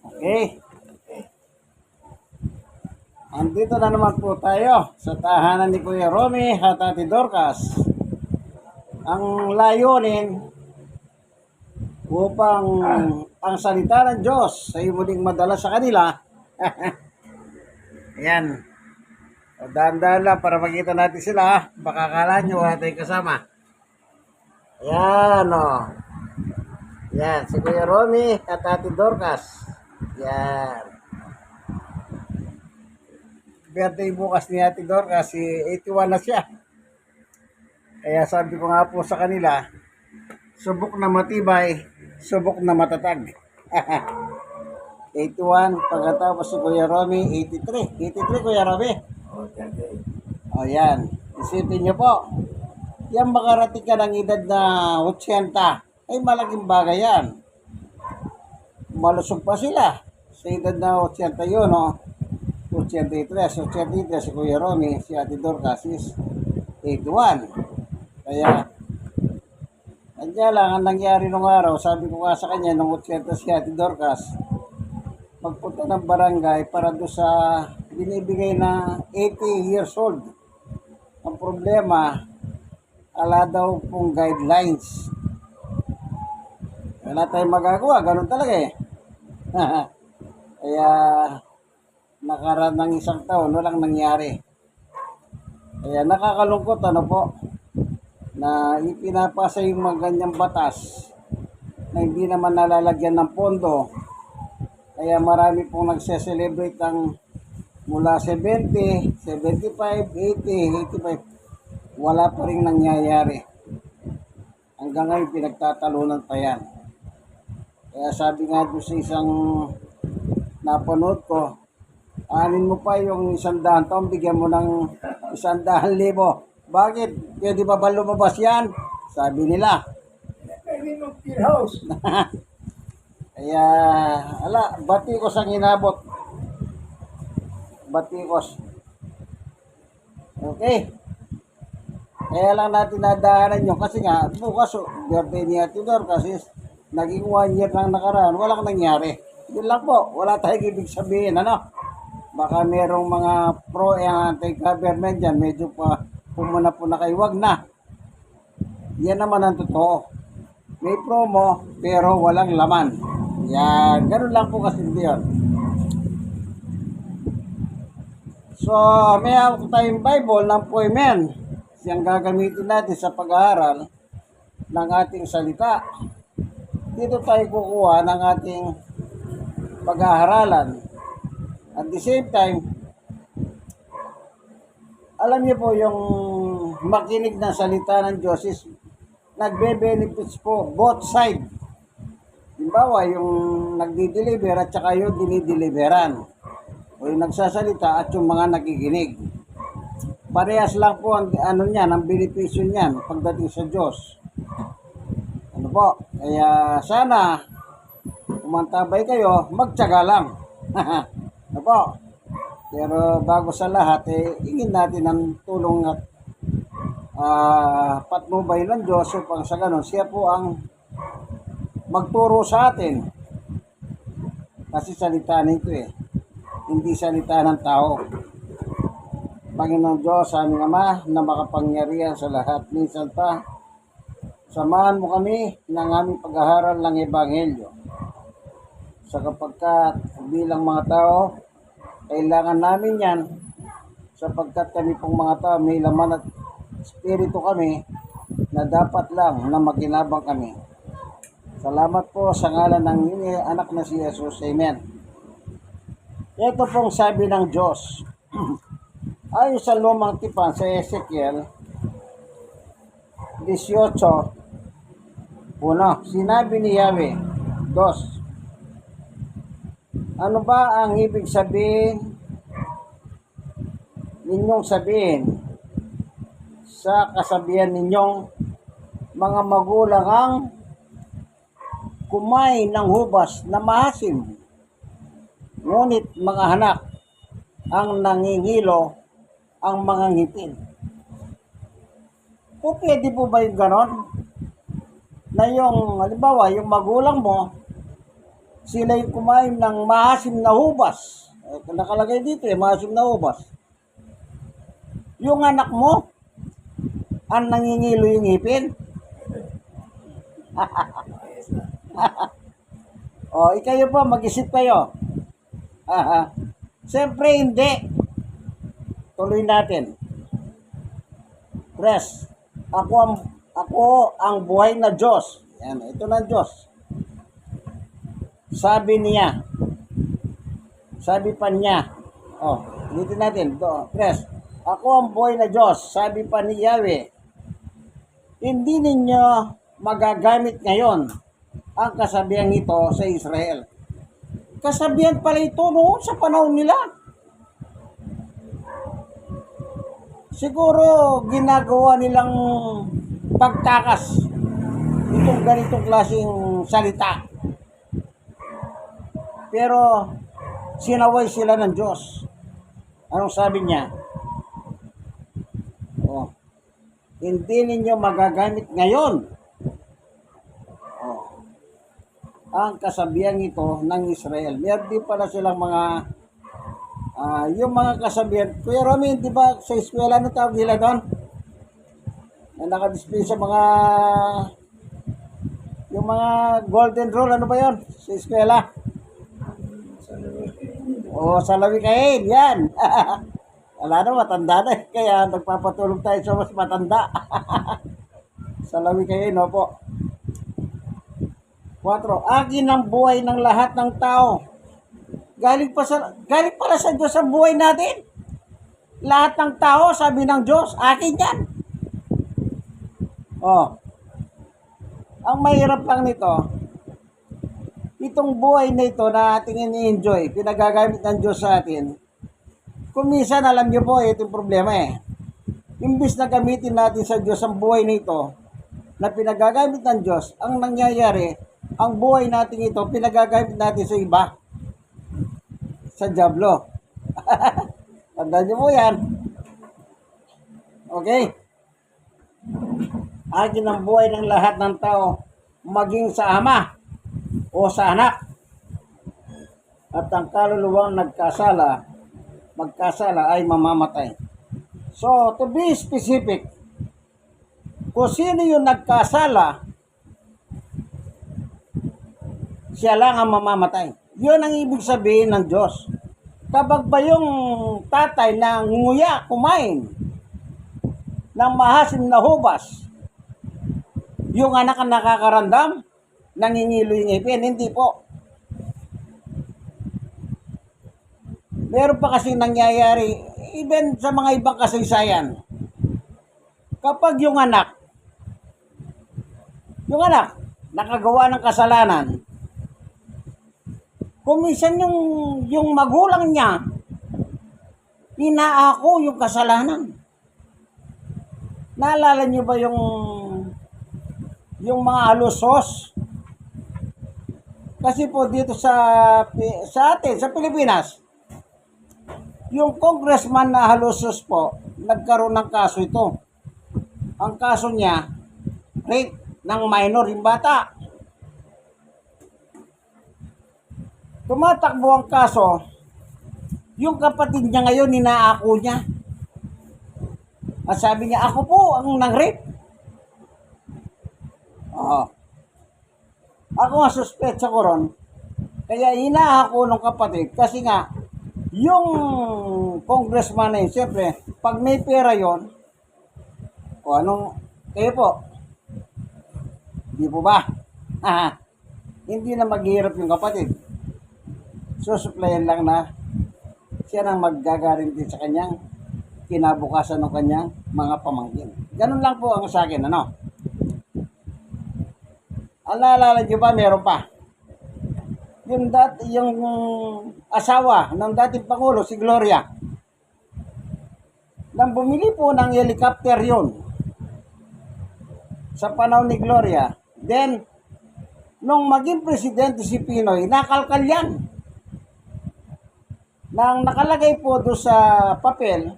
Okay, andito na naman po tayo sa tahanan ni Kuya Romy at Ate Dorcas. Ang layunin upang ang salita ng Diyos ay muling madala sa kanila. Ayan, dahan-dahan lang para makita natin sila. Baka kala nyo atay kasama. Ayan o. Ayan, si Kuya Romy at Ate Dorcas. Ayan. Birthday bukas ni Ate Dorcas, si 81 na siya. Kaya sabi ko nga po sa kanila, subok na matibay, subok na matatag. 81, pagkatapos si Kuya Romy, 83. 83 Kuya Romy. O yan, isipin niyo po, yung makarating ka ng edad na 80, ay malaking bagay yan. Malusog pa sila. Sa edad na 80 yun, no? 83 si Kuya Romy, si Ate Dorcas is 81. Kaya, andyan lang ang nangyari nung araw. Sabi ko nga sa kanya, nung 80 si Ate Dorcas, magpunta ng barangay para doon sa binibigay na 80 years old. Ang problema, ala daw pong guidelines. Wala tayong magagawa, ganun talaga eh. Kaya, nakaraan ng isang taon, walang nangyari. Kaya nakakalungkot po, na ipinapasa yung mga ganyang batas na hindi naman nalalagyan ng pondo. Kaya marami pong nagse-celebrate ng mula 70, 75, 80, 85. Wala pa rin nangyayari. Hanggang ngayon pinagtatalunan pa yan. Kaya sabi nga doon sa isang napanood ko, anin mo pa yung 100 taon, bigyan mo ng 100,000. Bakit? Pwede ba lumabas yan? Sabi nila. Kaya, batikos ang inabot. Batikos. Okay. Kaya lang natin nadahanan yun. Kasi nga, bukas, birthday ni Ate Dorcas is naging 1 year lang nakaraan. Walang nangyari. Yun lang po. Wala tayong ibig sabihin. Baka merong mga pro and anti-government dyan, medyo pa pumuna po na kayo, wag na. Yan naman ang totoo. May promo, pero walang laman. Yan, ganun lang po kasi yun. So, may hawak tayong Bible ng poemen. Siyang gagamitin natin sa pag-aaral ng ating salita. Dito tayo kukuha ng ating pag-aaralan. At the same time, alam niyo po yung makinig ng salita ng Diyos is nagbe-benefits po both side. Halimbawa, yung nagdi-deliver at saka yung dinideliveran. O yung nagsasalita at yung mga nakikinig. Parehas lang po ang ang benepisyo niyan pagdating sa Diyos. Kaya sana kumantabay kayo, magtiyaga lang. Pero bago sa lahat, ingin natin ang tulong at patnubay ng Diyos upang sa ganun, siya po ang magturo sa atin. Kasi salita nito hindi salita ng tao. Panginoon Diyos, aming Ama, na makapangyarihan sa lahat, minsan pa, samahan mo kami ng aming pag-aaral ng Ebanghelyo. Sa kapagkat bilang mga tao, kailangan namin yan sapagkat kami pong mga tao may laman at espiritu kami na dapat lang na makinabang kami. Salamat po sa ngalan ng inyong anak na si Jesus. Amen. Ito pong sabi ng Diyos. Ayon sa lumang tipan sa Ezekiel 18, sinabi ni Yahweh, 2, ano ba ang ibig sabihin ninyong sabihin sa kasabihan ninyong mga magulang ang kumain ng hubas na maasim, ngunit mga anak ang nangingilo ang mga ngipin? O pwede po ba yung ganon? Na yung, halimbawa, yung magulang mo Sila'y kumain ng maasim na hubas. Nakalagay dito maasim na hubas. Yung anak mo, ang nangingilo yung ngipin. O, ikayo po, mag-isip kayo. Siyempre, hindi. Tuloy natin. Tres, ako ang buhay na Diyos. Yan, ito na Diyos. Sabi niya. Sabi pa niya. Ulitin natin. Tres, ako ang buhay na Diyos. Sabi pa ni Yahweh. Hindi ninyo magagamit ngayon ang kasabihan ito sa Israel. Kasabihan pala ito noon sa panahon nila. Siguro ginagawa nilang pagtakas itong ganitong klaseng salita. Pero sinaway sila ng Diyos. Anong sabi niya? Hindi ninyo magagamit ngayon ang kasabihan ito ng Israel. Meron din pala silang mga yung mga kasabihan. Kuya Romy, di ba sa eskwela ano tawag nila doon? Na nakadisplay sa mga yung mga golden rule, ano ba yon sa eskwela? Sa lawikain, yan. Wala na, matanda na. Kaya nagpapatulong tayo sa mas matanda. Sa lawikain, opo. 4. Akin ang buhay ng lahat ng tao. Galing pala sa Diyos ang buhay natin. Lahat ng tao, sabi ng Diyos, akin yan. Ang mahirap lang nito, itong buhay na ito na ating ini-enjoy, pinagagamit ng Diyos sa atin. Kung minsan, alam niyo po, ito yung problema Imbis na gamitin natin sa Diyos ang buhay na ito, na pinagagamit ng Diyos, ang nangyayari, ang buhay natin ito, pinagagamit natin sa iba. Sa Diablo. Tandaan niyo po yan. Okay? Akin ang buhay ng lahat ng tao, maging sa ama o sa anak. At ang kaluluwang magkasala ay mamamatay. So, to be specific, kung sino yung nagkasala, siya lang ang mamamatay. Yun ang ibig sabihin ng Diyos. Kapag ba yung tatay na nguya, kumain ng mahasim na hubas, yung anak ang nakakarandam, nangingilo yung ngipin, hindi po. Meron pa kasi nangyayari, even sa mga ibang kasaysayan, kapag yung anak, nakagawa ng kasalanan, kung minsan yung magulang niya, inaako yung kasalanan. Naalala niyo ba yung mga alusos? Kasi po dito sa atin, sa Pilipinas, yung congressman na halusos po, nagkaroon ng kaso ito. Ang kaso niya, rape ng minor, yung bata. Tumatakbo ang kaso, yung kapatid niya ngayon, ninaako niya. At sabi niya, ako po ang nang-rape. Ako nga suspetsa ko ron, kaya inaako ng kapatid, kasi nga, yung congressman na yun, siyempre, pag may pera yon, kayo po, di po ba? Hindi na maghihirap yung kapatid. Susuplayan lang na siya nang maggagaranti sa kanyang kinabukasan ng kanyang mga pamangkin. Ganun lang po ang sa akin, Ang naalala niyo ba, meron pa. Yung asawa ng dating Pangulo, si Gloria, nang bumili po ng helicopter yun sa panahon ni Gloria, then, nung maging presidente si Pinoy, nakalkal yan. Nang nakalagay po doon sa papel,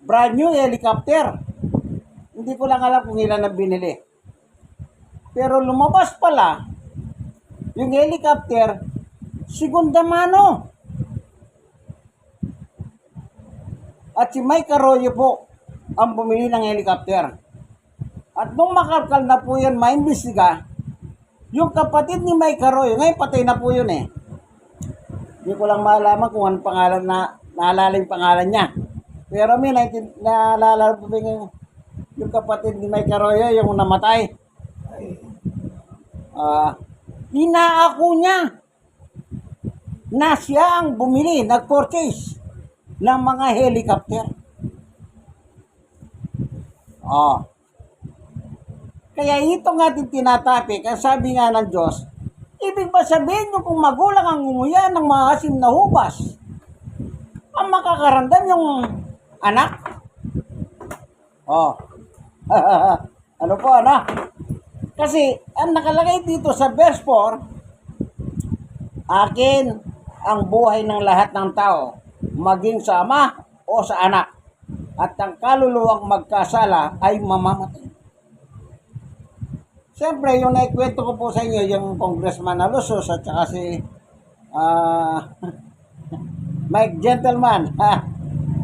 brand new helicopter. Hindi ko lang alam kung ilan ang binili. Pero lumabas pala, yung helicopter, segunda mano. At si Mike Arroyo po ang bumili ng helicopter. At nung makalkal na po yan, maimbestiga, yung kapatid ni Mike Arroyo, ngayon patay na po yun eh. Hindi ko lang maalaman kung anong pangalan naalala yung pangalan niya. Pero may naalala po yung kapatid ni Mike Arroyo, yung namatay. Inaako niya na siya ang bumili, nag-purchase ng mga helicopter. Kaya ito nga din tinatapik, ang sabi nga ng Diyos, ibig ba sabihin nyo kung magulang ang umuya ng maasim na hubas, ang makakaramdam yung anak? Ano po, ano? Kasi, ang nakalagay dito sa verse 4, akin ang buhay ng lahat ng tao, maging sa ama o sa anak, at ang kaluluwang magkasala ay mamamatay. Siyempre, yung naikwento ko po sa inyo, yung Congressman Alosos at saka si Mike Gentleman.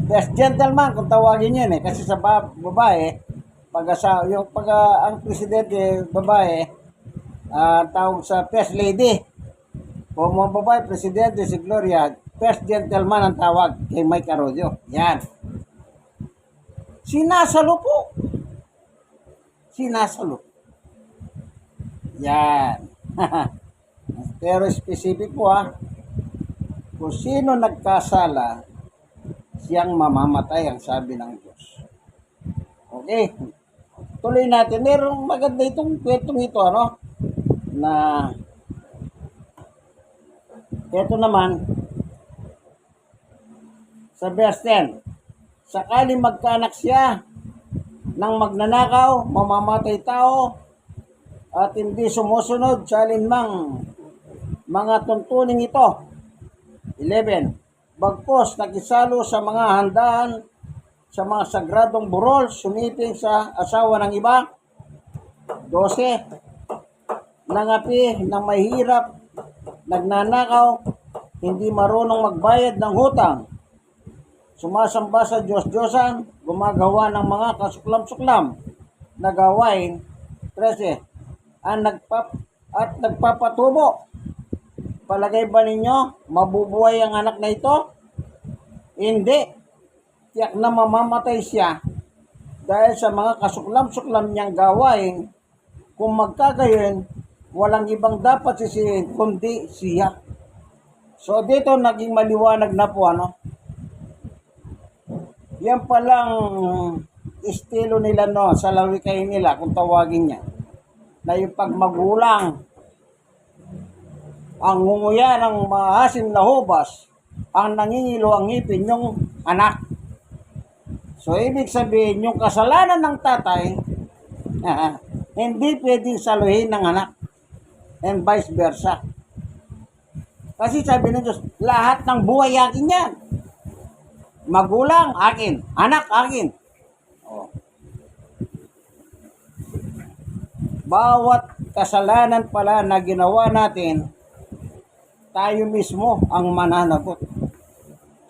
Best gentleman kung tawagin yun eh. Kasi sa babae, ang presidente babae, tawag sa first lady. Kung mga babae, presidente si Gloria, first gentleman ang tawag kay Mike Arroyo. Yan. Sinasalo po. Sinasalo. Yan. Pero specific po kung sino nagkasala, siyang mamamatay ang sabi ng Diyos. Okay. Tuloy natin. Merong maganda itong kwentong ito, na ito naman sa verse 10. Sakali magkaanak siya ng magnanakaw, mamamatay tao, at hindi sumusunod sa alinmang mga tuntuning ito. 11. Bagpos nakisalo sa mga handaan sa mga sagradong burol, sumiping sa asawa ng iba. 12. Nangapi ng mahirap, nagnanakaw, hindi marunong magbayad ng hutang, sumasamba sa Diyos-Diyosan, gumagawa ng mga kasuklam-suklam na gawain. 13. Nagpapatubo. Palagay ba ninyo, mabubuhay ang anak na ito? Hindi. Tiyak na mamamatay siya dahil sa mga kasuklam-suklam niyang gawain. Kung magkagayon, walang ibang dapat sisihin kundi siya. So dito naging maliwanag na po, Yan palang estilo nila sa lawikay nila kung tawagin niya. Na yung pag magulang ang nguya ng maasim na hubas, ang nangingilo ang ngipin yung anak. So ibig sabihin yung kasalanan ng tatay hindi pwedeng saluhin ng anak, and vice versa. Kasi sabi ng Diyos, lahat ng buhay akin yan. Magulang akin, anak akin. Bawat kasalanan pala na ginawa natin, tayo mismo ang mananagot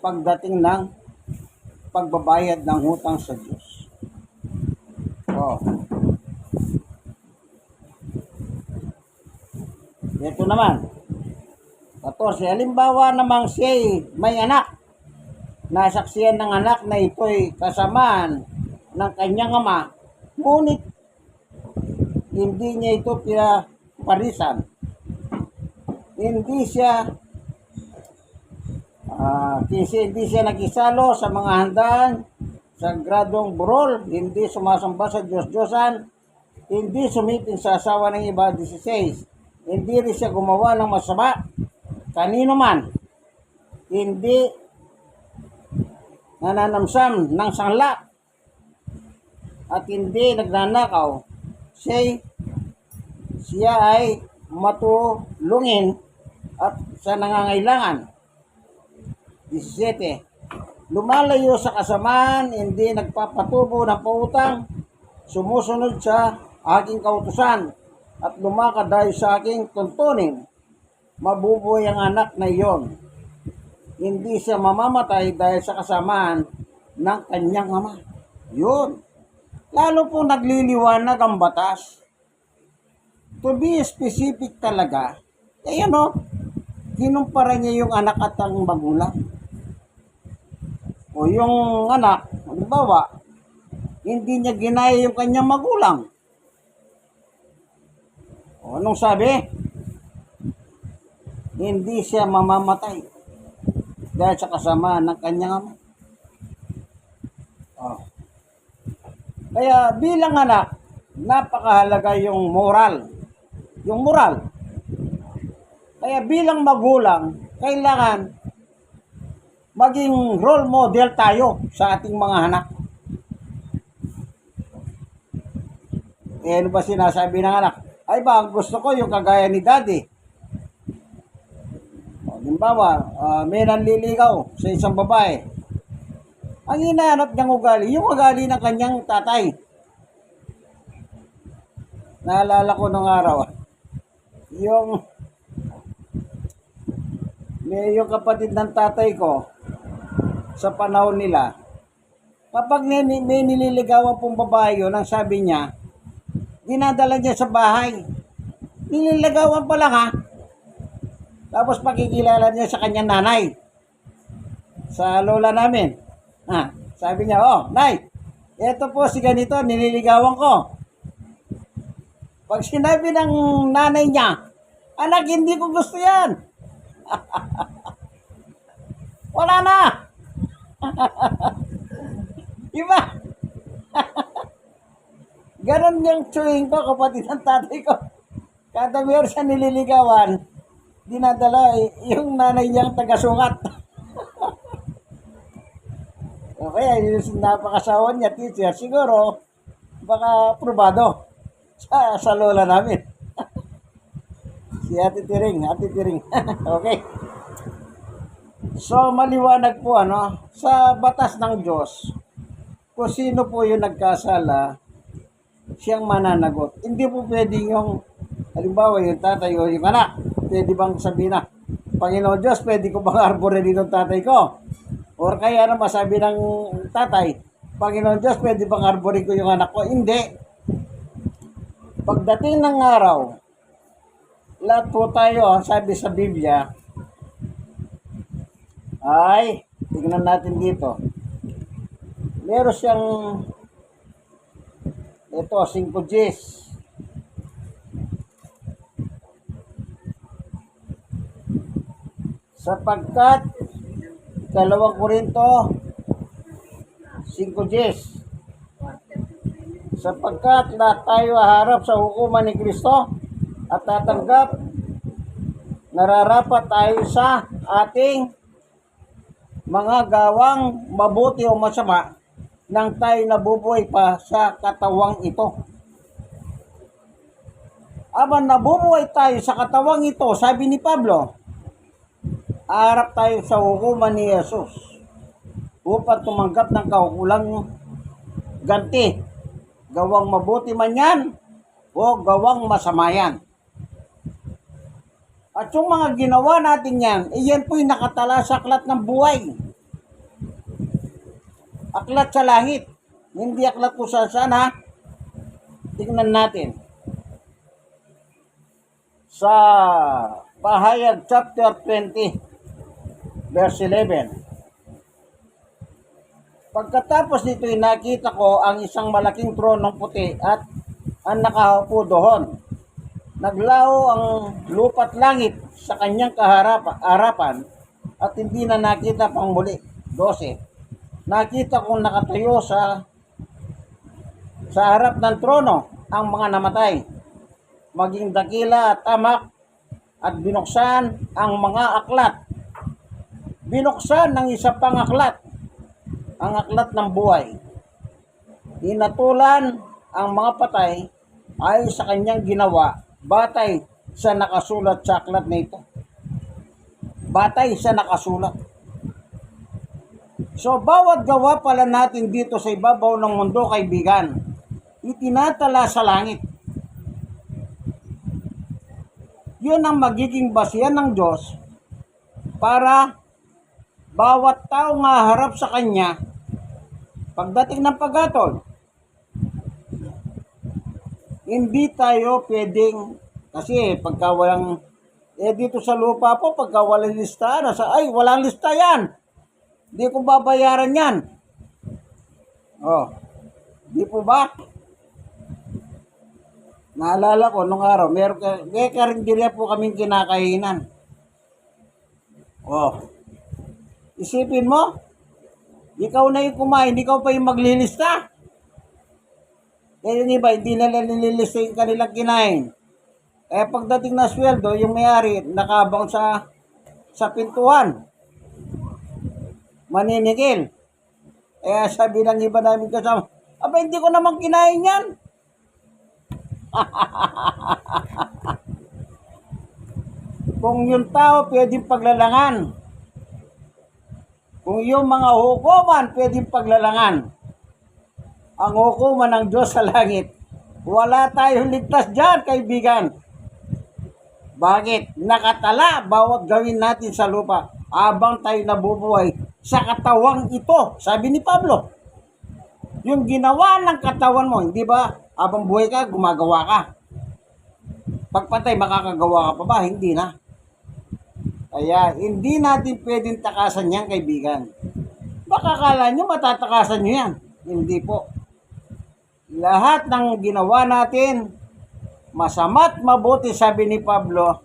pagdating ng pagbabayad ng utang sa Diyos. Ito naman. 14. Halimbawa namang siya'y may anak. Nasaksiyan ng anak na ito'y kasamaan ng kanyang ama, ngunit hindi niya ito pinaparisan. Hindi siya nakisalo sa mga handaan sa gradong burol, hindi sumasamba sa Diyos-Diyosan, hindi sumipin sa asawa ng iba. 16. Hindi rin siya gumawa ng masama kanino man, hindi nananamsam ng sangla, at hindi nagnanakaw. Siya ay matulungin at sa nangangailangan. 17. Lumalayo sa kasamaan, hindi nagpapatubo ng pautang, sumusunod sa aking kautusan, at lumakad dahil sa aking tuntunin. mabubuhay ang anak na iyon. Hindi siya mamamatay dahil sa kasamaan ng kanyang ama. Yun. Lalo po nagliliwanag ang batas. To be specific talaga, ayan o, kinumpara niya yung anak at ang magulang. O yung anak, halimbawa, hindi niya ginaya yung kanyang magulang. O anong sabi? Hindi siya mamamatay dahil sa kasamaan ng kanyang ama. O. Kaya bilang anak, napakahalaga yung moral. Yung moral. Kaya bilang magulang, kailangan maging role model tayo sa ating mga anak. Eh, ano ba sinasabi ng anak? Ay ba, gusto ko yung kagaya ni daddy. O, halimbawa, may nanliligaw sa isang babae. Ang hinahanap niyang ugali, yung ugali ng kanyang tatay. Naalala ko nung araw, yung kapatid ng tatay ko, sa panahon nila, kapag may nililigawan pong babae yun, ang sabi niya, dinadala niya sa bahay. Nililigawan pa lang ha. Tapos pakikilala niya sa kanyang nanay. Sa lola namin. Sabi niya, oh, Nay, eto po si ganito, nililigawan ko. Pag sinabi ng nanay niya, anak, hindi ko gusto yan. Wala na. Diba? Ganon yung chewing ko, kapatid ng tatay ko. Kada meron siya nililigawan, dinadala yung nanay niyang taga-sukat. O kaya yung napakasawa niya, teacher, siguro, baka probado sa lola namin. Si Ate Tiring. Okay. So, maliwanag po, sa batas ng Diyos, kung sino po yung nagkasala, siyang mananagot. Hindi po pwedeng yung, halimbawa, yung tatay o yung anak, pwede bang sabihin na, Panginoon Diyos, pwede ko bang arborin dito ang tatay ko? Or kaya na masabi ng tatay, Panginoon Diyos, pwede bang arborin ko yung anak ko? Hindi. Pagdating ng araw, lahat po tayo, ang sabi sa Biblia, ay, tignan natin dito. Meron siyang, ito, 5 Gs. Sapagkat, 2 Korinto, 5 Gs. Sapagkat lahat tayo haharap sa hukuman ni Kristo at tatanggap, nararapat tayo sa ating mga gawang mabuti o masama nang tayo nabubuhay pa sa katawang ito. Habang nabubuhay tayo sa katawang ito, sabi ni Pablo, harap tayo sa hukuman ni Jesus upang tumanggap ng kaukulang ganti, gawang mabuti man yan o gawang masama yan. At yung mga ginawa natin yan, iyan po'y nakatala sa aklat ng buhay. Aklat sa langit. Hindi aklat kung saan ha. Tingnan natin. Sa Pahayag chapter 20, verse 11. Pagkatapos nito'y nakita ko ang isang malaking tronong puti at ang nakaupo doon. Naglaho ang lupa't langit sa kanyang harapan at hindi na nakita pang muli. 12. Nakita kong nakatayo sa harap ng trono ang mga namatay, maging dakila at tamak, at binuksan ang mga aklat. Binuksan ng isa pang aklat, ang aklat ng buhay. Hinatulan ang mga patay ay sa kanyang ginawa, batay sa nakasulat sa aklat na ito. Batay sa nakasulat. So, bawat gawa pala natin dito sa ibabaw ng mundo, kaibigan, itinatala sa langit. yun ang magiging basihan ng Diyos para bawat tao nga harap sa Kanya pagdating ng paghatol. Hindi tayo pwedeng, kasi pagka walang, dito sa lupa po, pagka walang listahan, walang lista yan. Hindi ko babayaran yan. Di po ba? Naalala ko, nung araw, may karinderya po kaming kinakainan. Isipin mo, ikaw na yung kumain, ikaw pa yung maglilista. Yung iba, hindi nila nililista yung kanilang kinain. Pagdating na sweldo, yung may-ari, nakabang sa pintuan. Maninigil. Sabi ng iba namin kasama, hindi ko naman kinain yan. Kung yung tao pwedeng paglalangan, kung yung mga hukuman pwedeng paglalangan, ang hukuman ng Diyos sa langit, wala tayong ligtas dyan, kaibigan. Bakit? Nakatala bawat gawin natin sa lupa habang tayo nabubuhay sa katawang ito. Sabi ni Pablo, yung ginawa ng katawan mo, hindi ba? Habang buhay ka, gumagawa ka. Pagpatay, makakagawa ka pa ba? Hindi na. Kaya, hindi natin pwedeng takasan yan, kaibigan. Baka kala nyo, matatakasan nyo yan. Hindi po. Lahat ng ginawa natin, masama't mabuti, sabi ni Pablo,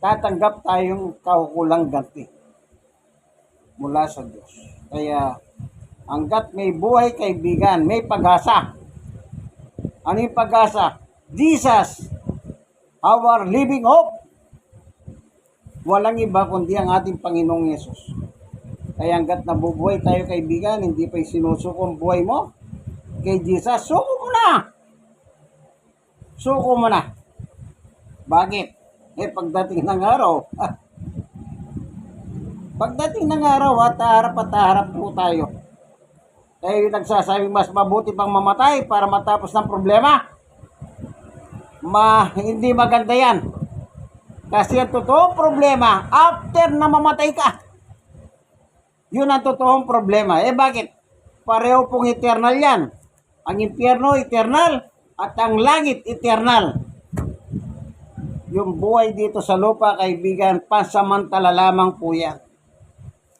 tatanggap tayong kaukulang ganti mula sa Diyos. Kaya, hanggat may buhay, kaibigan, may pag-asa. Ano yung pag-asa? Jesus, our living hope. Walang iba kundi ang ating Panginoong Yesus. Kaya hanggat nabubuhay tayo, kaibigan, hindi pa sinusuko ang buhay mo kay Jesus, suko mo na. Suko mo na. Bakit? Pagdating ng araw, at harap po tayo. Kaya nagsasabi, mas mabuti pang mamatay para matapos ng problema. Hindi maganda yan. Kasi ang totoong problema, after na mamatay ka, yun ang totoong problema. Bakit? Pareho pong eternal yan. Ang impyerno, eternal, at ang langit, eternal. Yung buhay dito sa lupa, kaibigan, pansamantala lamang po yan.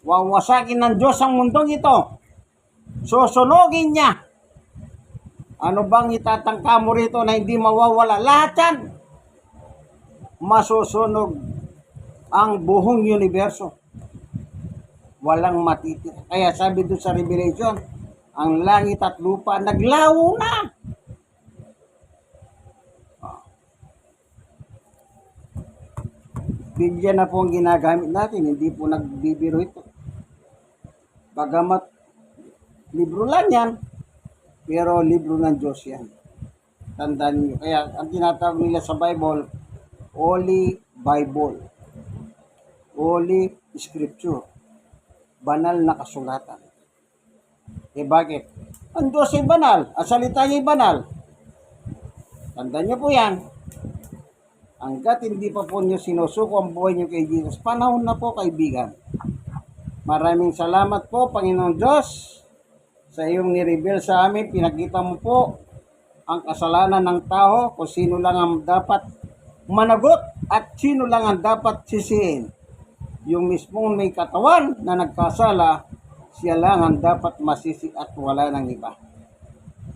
Wawasakin ng Diyos ang mundong ito. Susunogin niya. Ano bang itatangka mo rito na hindi mawawala? Lahat yan. Masusunog ang buong universo. Walang matitira. Kaya sabi doon sa Revelation, ang langit at lupa naglaho na. Biblia na po ang ginagamit natin, hindi po nagbibiro ito. Bagamat libro lang yan, pero libro ng Diyos yan. Tandaan niyo. Kaya ang tinatawag nila sa Bible, Holy Bible. Holy Scripture. Banal na kasulatan. Bakit? Ang Diyos ay banal. Ang salita niya ay banal. Tandaan niyo po yan. Hanggat hindi pa po niyo sinusuko ang buhay niyo kay Jesus, panahon na po, kaibigan. Maraming salamat po, Panginoon Diyos, sa iyong nireveal sa amin. Pinakita mo po ang kasalanan ng tao, kung sino lang ang dapat managot at sino lang ang dapat sisihin. Yung mismong may katawan na nagkasala, siya lang ang dapat masisi at wala ng iba.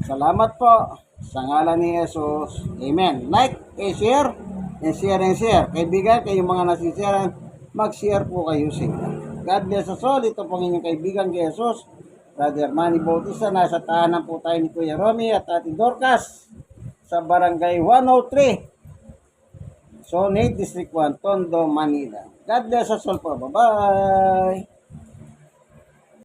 Salamat po sa ngalan ni Jesus. Amen. Like, share, and share. Kaibigan, kayong mga nasishare, mag-share po kayo sa inyo. God bless us all. Ito pong inyong kaibigan kay Jesus, Brother Manny Bautista. Nasa tahanan po tayo ni Kuya Romy at Ate Dorcas sa Barangay 103, Sonate District 1, Tondo, Manila. God bless us all po. Bye-bye!